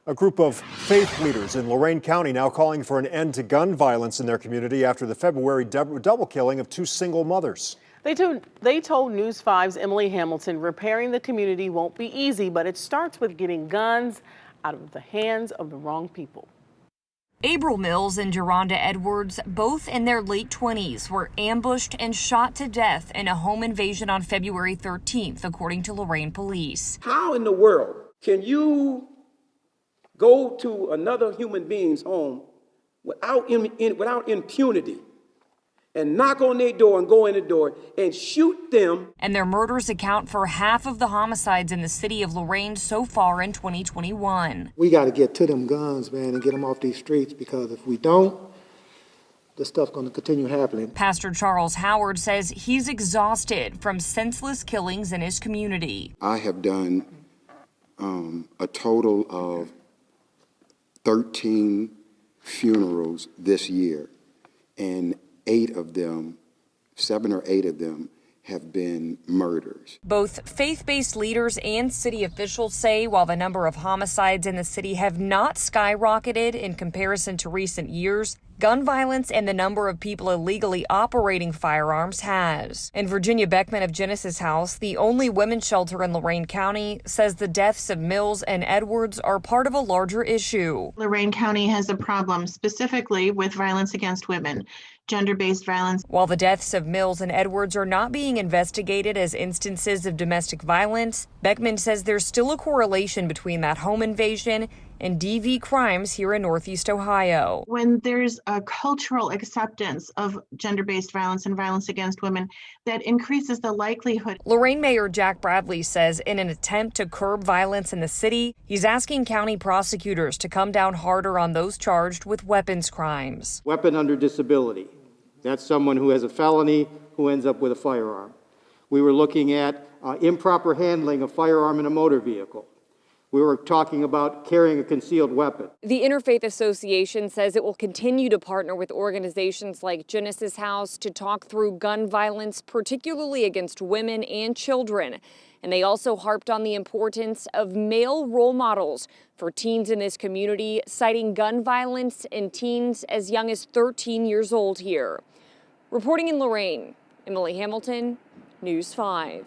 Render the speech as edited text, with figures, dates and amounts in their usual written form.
A group of faith leaders in Lorain County now calling for an end to gun violence in their community after the February double killing of two single mothers. They told News 5's Emily Hamilton repairing the community won't be easy, but it starts with getting guns out of the hands of the wrong people. April Mills and Geronda Edwards, both in their late 20s, were ambushed and shot to death in a home invasion on February 13th, according to Lorain police. How in the world can you go to another human being's home without impunity and knock on their door and go in the door and shoot them? And their murders account for half of the homicides in the city of Lorain so far in 2021. We got to get to them guns, man, and get them off these streets, because if we don't, this stuff's going to continue happening. Pastor Charles Howard says he's exhausted from senseless killings in his community. I have done a total of 13 funerals this year, and 7 or 8 of them have been murders. Both faith-based leaders and city officials say while the number of homicides in the city have not skyrocketed in comparison to recent years, gun violence and the number of people illegally operating firearms has. And Virginia Beckman of Genesis House, the only women's shelter in Lorain County, says the deaths of Mills and Edwards are part of a larger issue. Lorain County has a problem specifically with violence against women, gender-based violence. While the deaths of Mills and Edwards are not being investigated as instances of domestic violence, Beckman says there's still a correlation between that home invasion and DV crimes here in Northeast Ohio. When there's a cultural acceptance of gender-based violence and violence against women, that increases the likelihood. Lorain Mayor Jack Bradley says in an attempt to curb violence in the city, he's asking county prosecutors to come down harder on those charged with weapons crimes. Weapon under disability. That's someone who has a felony who ends up with a firearm. We were looking at improper handling of firearm in a motor vehicle. We were talking about carrying a concealed weapon. The Interfaith Association says it will continue to partner with organizations like Genesis House to talk through gun violence, particularly against women and children. And they also harped on the importance of male role models for teens in this community, citing gun violence in teens as young as 13 years old here. Reporting in Lorain, Emily Hamilton, News 5.